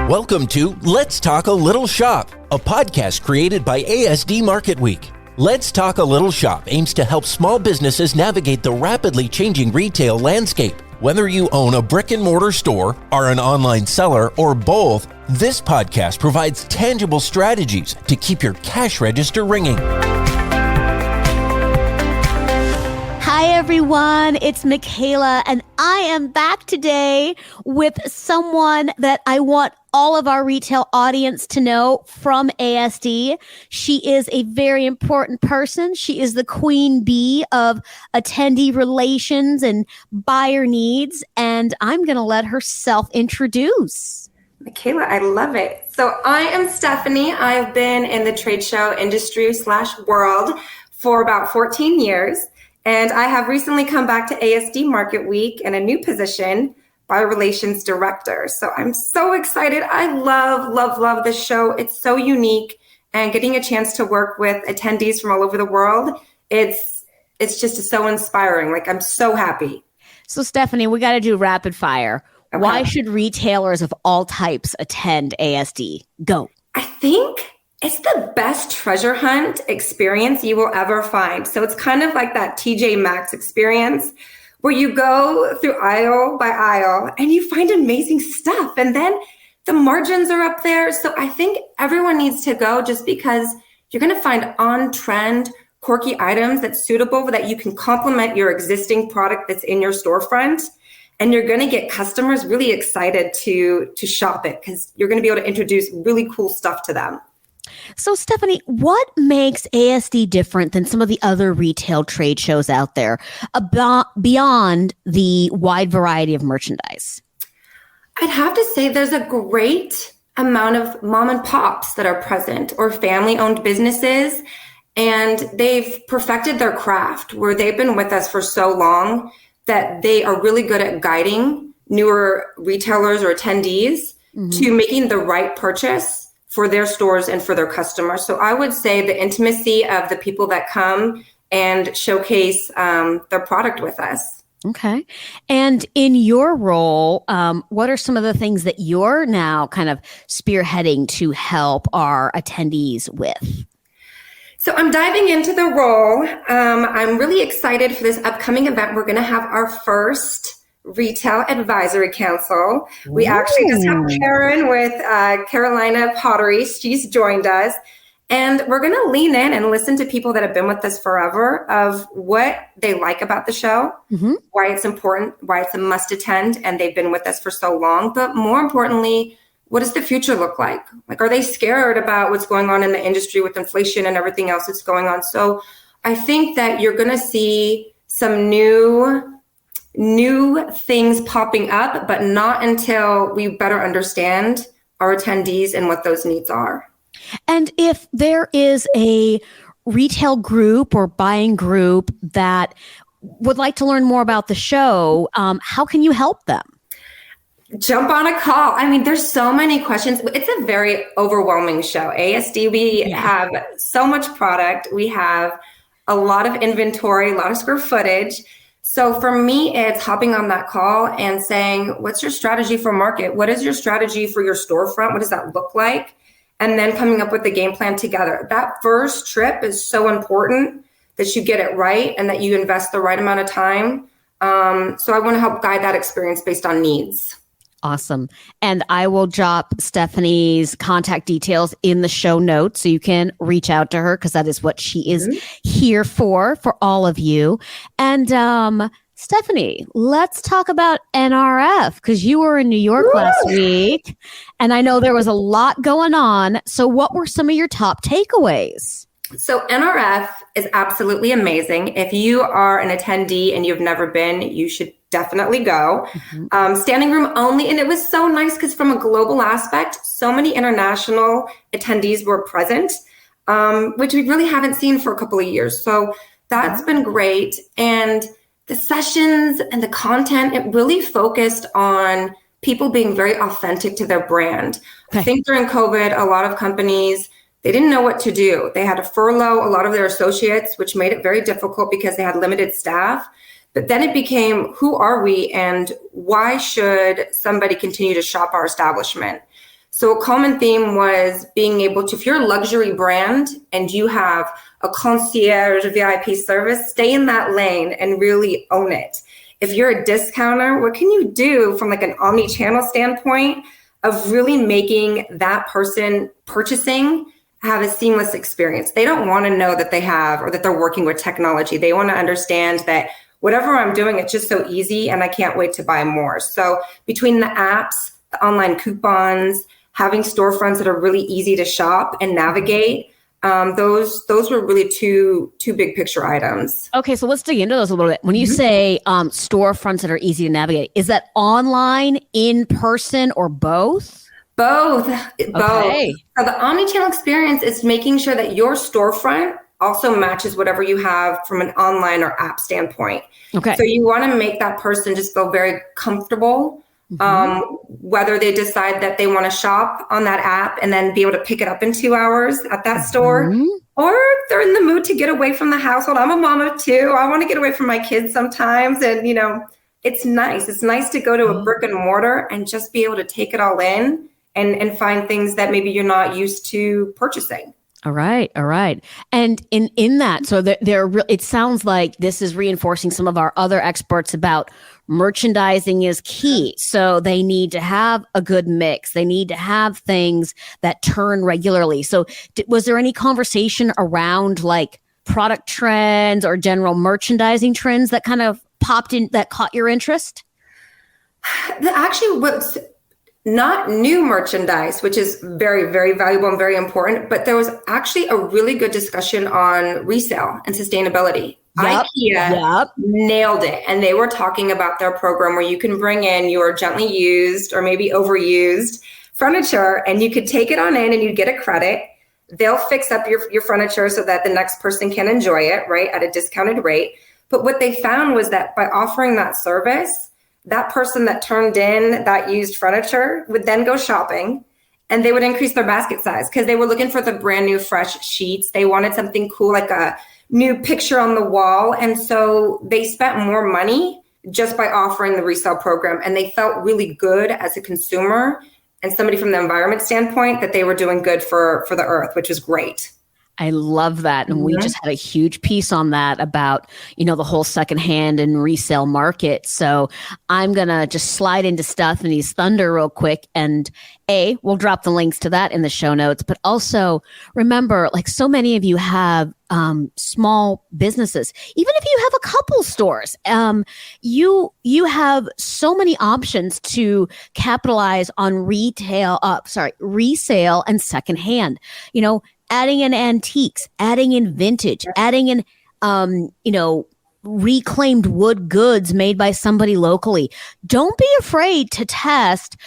Welcome to Let's Talk a Little Shop, a podcast created by ASD Market Week. Let's Talk a Little Shop aims to help small businesses navigate the rapidly changing retail landscape. Whether you own a brick and mortar store, are an online seller, or both, this podcast provides tangible strategies to keep your cash register ringing. Hi everyone, it's Michaela, and I am back today with someone that I want all of our retail audience to know from ASD. She is a very important person. She is the queen bee of attendee relations and buyer needs, and I'm going to let her self-introduce. Michaela, I love it. So I am Stephanie. I've been in the trade show industry / world for about 14 years. And I have recently come back to ASD Market Week in a new position, Buyer Relations Director. So I'm so excited. I love this show. It's so unique, and getting a chance to work with attendees from all over the world, it's just so inspiring. Like, I'm so happy. So Stephanie, we got to do rapid fire. Okay. Why should retailers of all types attend ASD? Go. I think it's the best treasure hunt experience you will ever find. So it's kind of like that TJ Maxx experience where you go through aisle by aisle and you find amazing stuff. And then the margins are up there. So I think everyone needs to go just because you're going to find on-trend, quirky items that's suitable that you can complement your existing product that's in your storefront. And you're going to get customers really excited to shop it because you're going to be able to introduce really cool stuff to them. So, Stephanie, what makes ASD different than some of the other retail trade shows out there beyond the wide variety of merchandise? I'd have to say there's a great amount of mom and pops that are present or family-owned businesses, and they've perfected their craft where they've been with us for so long that they are really good at guiding newer retailers or attendees to making the right purchase for their stores and for their customers. So I would say the intimacy of the people that come and showcase their product with us. Okay. And in your role, what are some of the things that you're now kind of spearheading to help our attendees with? So I'm diving into the role. I'm really excited for this upcoming event. We're going to have our first Retail Advisory Council. We actually just have Karen with Carolina Pottery. She's joined us. And we're going to lean in and listen to people that have been with us forever of what they like about the show, why it's important, why it's a must attend, and they've been with us for so long. But more importantly, what does the future look like? Like, are they scared about what's going on in the industry with inflation and everything else that's going on? So I think that you're going to see some new things popping up, but not until we better understand our attendees and what those needs are. And if there is a retail group or buying group that would like to learn more about the show, how can you help them? Jump on a call. I mean, there's so many questions. It's a very overwhelming show. ASD, we have so much product. We have a lot of inventory, a lot of square footage. So for me, it's hopping on that call and saying, what's your strategy for market? What is your strategy for your storefront? What does that look like? And then coming up with the game plan together. That first trip is so important that you get it right and that you invest the right amount of time. So I want to help guide that experience based on needs. Awesome. And I will drop Stephanie's contact details in the show notes so you can reach out to her because that is what she is here for all of you. And Stephanie, let's talk about NRF because you were in New York last week and I know there was a lot going on. So what were some of your top takeaways? So NRF is absolutely amazing. If you are an attendee and you've never been, you should definitely go. Standing room only. And it was so nice because from a global aspect, so many international attendees were present, which we really haven't seen for a couple of years. So that's been great. And the sessions and the content, it really focused on people being very authentic to their brand. I think during COVID, a lot of companies, they didn't know what to do. They had to furlough a lot of their associates, which made it very difficult because they had limited staff. But then it became, who are we and why should somebody continue to shop our establishment? So a common theme was being able to, if you're a luxury brand and you have a concierge VIP service, stay in that lane and really own it. If you're a discounter, what can you do from like an omni-channel standpoint of really making that person purchasing have a seamless experience? They don't want to know that they have or that they're working with technology. They want to understand that whatever I'm doing, it's just so easy and I can't wait to buy more. So between the apps, the online coupons, having storefronts that are really easy to shop and navigate, those were really two big picture items. Okay, so let's dig into those a little bit. When you say storefronts that are easy to navigate, is that online, in person, or both? Both. Okay. So the omnichannel experience is making sure that your storefront also matches whatever you have from an online or app standpoint. Okay. So you want to make that person just feel very comfortable, whether they decide that they want to shop on that app and then be able to pick it up in 2 hours at that store, or they're in the mood to get away from the household. I'm a mom of two. I want to get away from my kids sometimes. And, it's nice. It's nice to go to a brick and mortar and just be able to take it all in and find things that maybe you're not used to purchasing. All right. And in that, so it sounds like this is reinforcing some of our other experts about merchandising is key. So they need to have a good mix. They need to have things that turn regularly. So was there any conversation around like product trends or general merchandising trends that kind of popped in that caught your interest? Actually, what's not new merchandise, which is very, very valuable and very important, but there was actually a really good discussion on resale and sustainability. Ikea nailed it. And they were talking about their program where you can bring in your gently used or maybe overused furniture and you could take it on in and you get a credit. They'll fix up your furniture so that the next person can enjoy it, right, at a discounted rate. But what they found was that by offering that service, that person that turned in that used furniture would then go shopping and they would increase their basket size because they were looking for the brand new fresh sheets. They wanted something cool, like a new picture on the wall. And so they spent more money just by offering the resale program. And they felt really good as a consumer and somebody from the environment standpoint that they were doing good for the earth, which is great. I love that. And we just had a huge piece on that about, the whole secondhand and resale market. So I'm going to just slide into Stephanie's thunder real quick. And we'll drop the links to that in the show notes. But also remember, like so many of you have small businesses, even if you have a couple stores, you have so many options to capitalize on resale and secondhand, adding in antiques, adding in vintage, adding in, reclaimed wood goods made by somebody locally. Don't be afraid to test,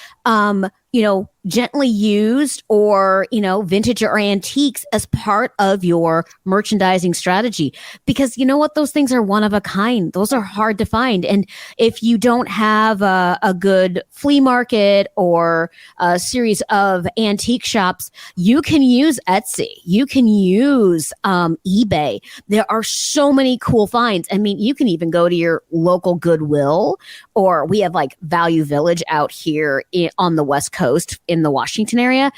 gently used or, vintage or antiques as part of your merchandising strategy. Because you know what? Those things are one of a kind. Those are hard to find. And if you don't have a good flea market or a series of antique shops, you can use Etsy. You can use eBay. There are so many cool finds. I mean, you can even go to your local Goodwill, or we have like Value Village out here on the West Coast in the Washington area.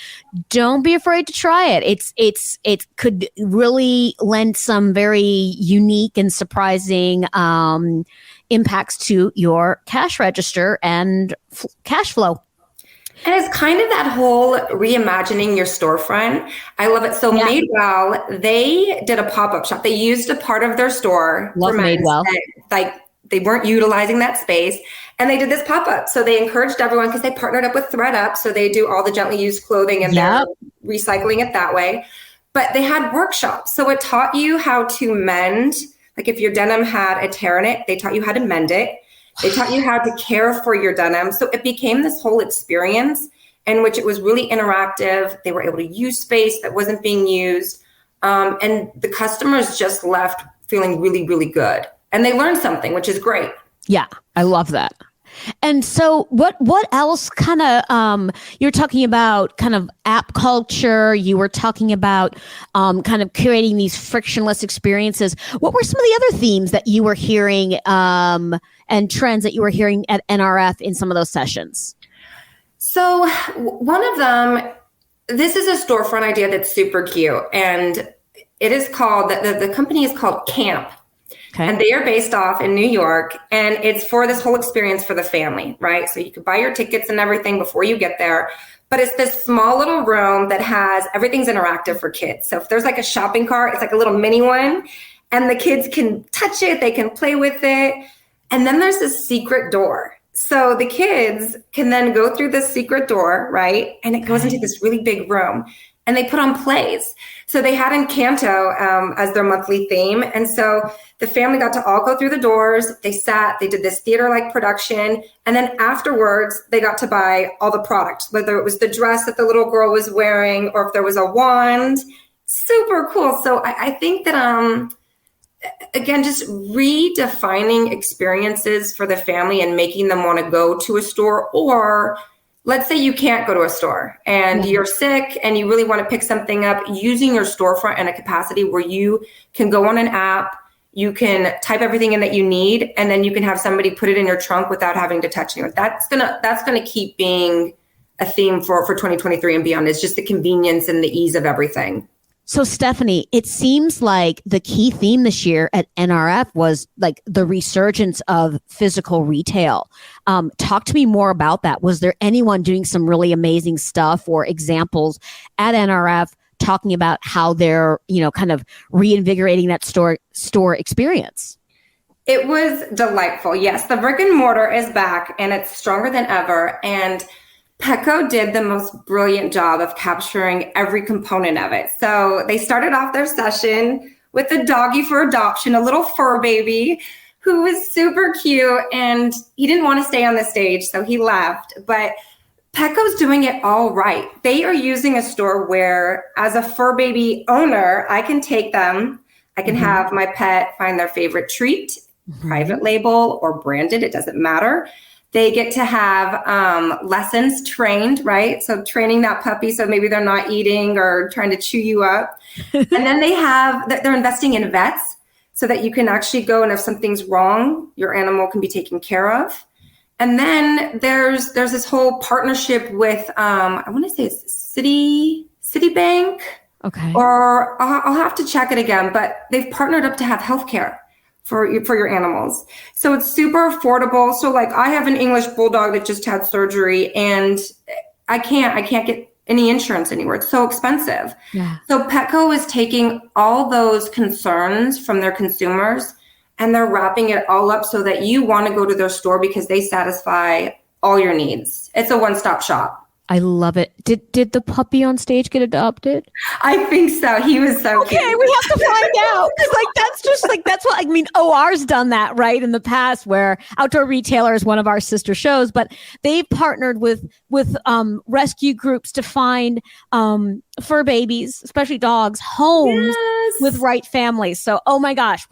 Don't be afraid to try it. It could really lend some very unique and surprising impacts to your cash register and cash flow. And it's kind of that whole reimagining your storefront. I love it. So Madewell, they did a pop-up shop. They used a part of their store. Love Madewell. They weren't utilizing that space. And they did this pop-up. So they encouraged everyone because they partnered up with ThredUp. So they do all the gently used clothing and they're recycling it that way. But they had workshops. So it taught you how to mend. Like if your denim had a tear in it, they taught you how to mend it. They taught you how to care for your denim. So it became this whole experience in which it was really interactive. They were able to use space that wasn't being used. And the customers just left feeling really, really good. And they learned something, which is great. Yeah, I love that. And so what else kind of, you're talking about kind of app culture. You were talking about kind of creating these frictionless experiences. What were some of the other themes that you were hearing and trends that you were hearing at NRF in some of those sessions? So one of them, this is a storefront idea that's super cute. And it is called, the company is called Camp. Okay. And they are based off in New York. And it's for this whole experience for the family, right? So you can buy your tickets and everything before you get there. But it's this small little room that has, everything's interactive for kids. So if there's like a shopping cart, it's like a little mini one. And the kids can touch it, they can play with it. And then there's this secret door. So the kids can then go through this secret door, right? And it goes into this really big room. And they put on plays. So they had Encanto as their monthly theme. And so the family got to all go through the doors. They sat, they did this theater-like production. And then afterwards, they got to buy all the products, whether it was the dress that the little girl was wearing or if there was a wand. Super cool. So I think that, again, just redefining experiences for the family and making them want to go to a store. Or let's say you can't go to a store and you're sick and you really want to pick something up, using your storefront in a capacity where you can go on an app, you can type everything in that you need, and then you can have somebody put it in your trunk without having to touch it. That's gonna keep being a theme for 2023 and beyond. It's just the convenience and the ease of everything. So Stephanie, it seems like the key theme this year at NRF was like the resurgence of physical retail. Talk to me more about that. Was there anyone doing some really amazing stuff or examples at NRF talking about how they're, kind of reinvigorating that store experience? It was delightful. Yes, the brick and mortar is back and it's stronger than ever. And Petco did the most brilliant job of capturing every component of it. So they started off their session with a doggy for adoption, a little fur baby who was super cute, and he didn't want to stay on the stage, so he left. But Petco's doing it all right. They are using a store where, as a fur baby owner, I can take them, I can have my pet find their favorite treat, private label or branded, it doesn't matter. They get to have lessons trained, right? So training that puppy so maybe they're not eating or trying to chew you up. And then they're investing in vets so that you can actually go, and if something's wrong, your animal can be taken care of. And then there's this whole partnership with, I want to say it's Citibank. Okay. Or I'll have to check it again, but they've partnered up to have healthcare for your animals. So it's super affordable. So like I have an English bulldog that just had surgery and I can't get any insurance anywhere. It's so expensive. Yeah. So Petco is taking all those concerns from their consumers and they're wrapping it all up so that you want to go to their store because they satisfy all your needs. It's a one-stop shop. I love it. Did the puppy on stage get adopted? I think so. He was so cute. Okay, we have to find out. That's what I mean. OR's done that, right, in the past, where Outdoor Retailer is one of our sister shows, but they've partnered with rescue groups to find fur babies, especially dogs, homes with right families. So, oh my gosh,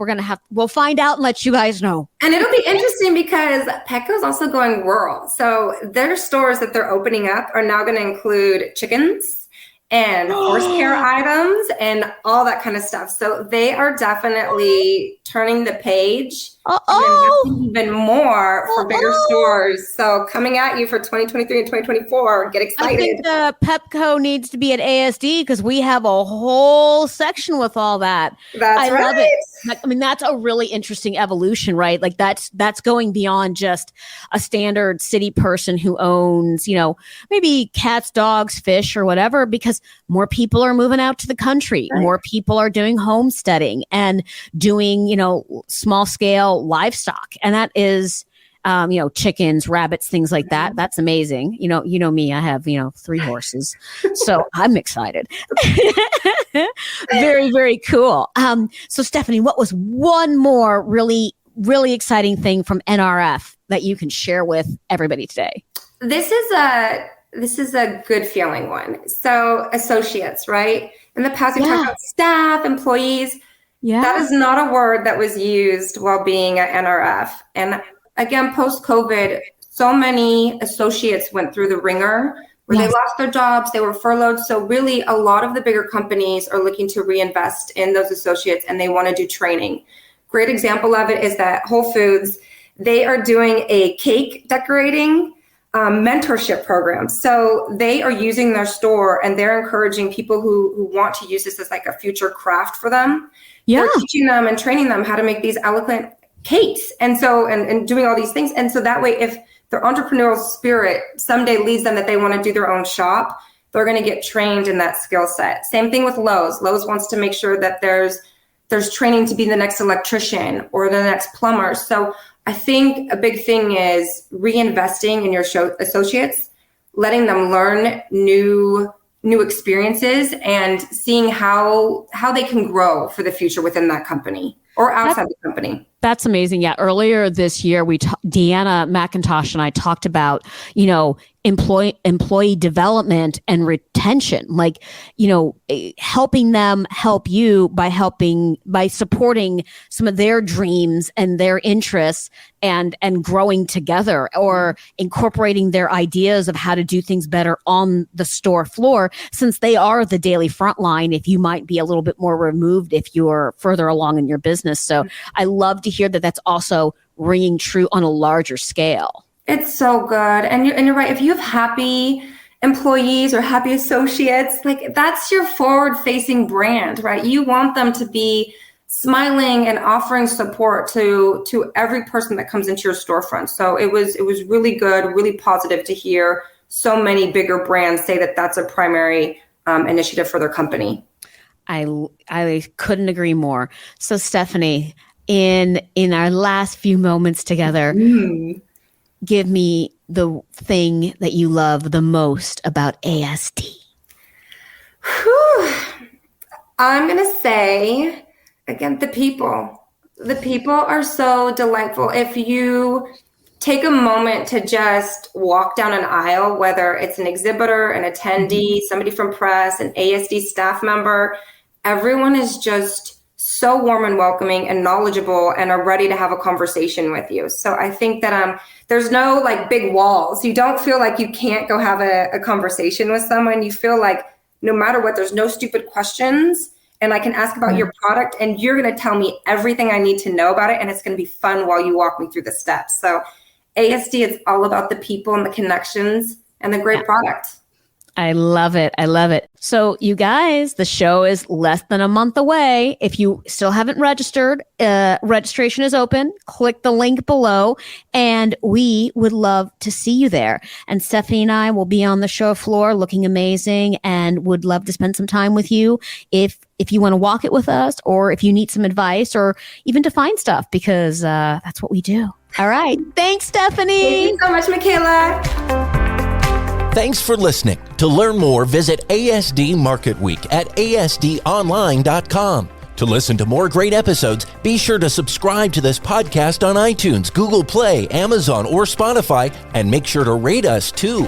we'll find out and let you guys know. And it'll be interesting because Petco's also going rural. So their stores that they're opening up are now going to include chickens and horse care items and all that kind of stuff. So they are definitely turning the page and investing even more for bigger stores. So coming at you for 2023 and 2024, get excited. I think Petco needs to be at ASD because we have a whole section with all that. I love it. I mean, that's a really interesting evolution, right? Like that's going beyond just a standard city person who owns, maybe cats, dogs, fish, or whatever, because more people are moving out to the country. Right. More people are doing homesteading and doing, small scale livestock. And that is, chickens, rabbits, things like that. That's amazing. You know me, I have, 3 horses. So I'm excited. Very, very cool. So Stephanie, what was one more really, really exciting thing from NRF that you can share with everybody today? This is a good feeling one. So associates, right? In the past, we talked about staff, employees. Yeah. That is not a word that was used while being at NRF. And again, post-COVID, so many associates went through the ringer where they lost their jobs, they were furloughed. So really a lot of the bigger companies are looking to reinvest in those associates and they want to do training. Great example of it is that Whole Foods, they are doing a cake decorating mentorship programs. So they are using their store and they're encouraging people who want to use this as like a future craft for them. Yeah. They're teaching them and training them how to make these eloquent cakes. And so, and doing all these things. And so that way, if their entrepreneurial spirit someday leads them that they want to do their own shop, they're going to get trained in that skill set. Same thing with Lowe's. Lowe's wants to make sure that there's training to be the next electrician or the next plumber. So I think a big thing is reinvesting in your associates, letting them learn new experiences and seeing how they can grow for the future within that company or outside the company. That's amazing. Yeah. Earlier this year, Deanna McIntosh and I talked about, employee development and retention, like, helping them help you by supporting some of their dreams and their interests and growing together, or incorporating their ideas of how to do things better on the store floor, since they are the daily front line. If you might be a little bit more removed if you're further along in your business. So I love to hear that that's also ringing true on a larger scale. It's so good. And you're right. If you have happy employees or happy associates, like that's your forward-facing brand, right? You want them to be smiling and offering support to every person that comes into your storefront. So it was really good, really positive to hear so many bigger brands say that that's a primary initiative for their company. I couldn't agree more. So Stephanie, in our last few moments together, give me the thing that you love the most about ASD. I'm going to say, again, the people. The people are so delightful. If you take a moment to just walk down an aisle, whether it's an exhibitor, an attendee, somebody from press, an ASD staff member, everyone is just so warm and welcoming and knowledgeable and are ready to have a conversation with you. So I think that there's no like big walls. You don't feel like you can't go have a conversation with someone. You feel like no matter what, there's no stupid questions, and I can ask about your product and you're going to tell me everything I need to know about it. And it's going to be fun while you walk me through the steps. So ASD is all about the people and the connections and the great product. I love it. I love it. So you guys, the show is less than a month away. If you still haven't registered, registration is open. Click the link below and we would love to see you there. And Stephanie and I will be on the show floor looking amazing and would love to spend some time with you if you want to walk it with us, or if you need some advice, or even to find stuff, because that's what we do. All right. Thanks, Stephanie. Thank you so much, Michaela. Thanks for listening. To learn more, visit ASD Market Week at asdonline.com. To listen to more great episodes, be sure to subscribe to this podcast on iTunes, Google Play, Amazon, or Spotify, and make sure to rate us too.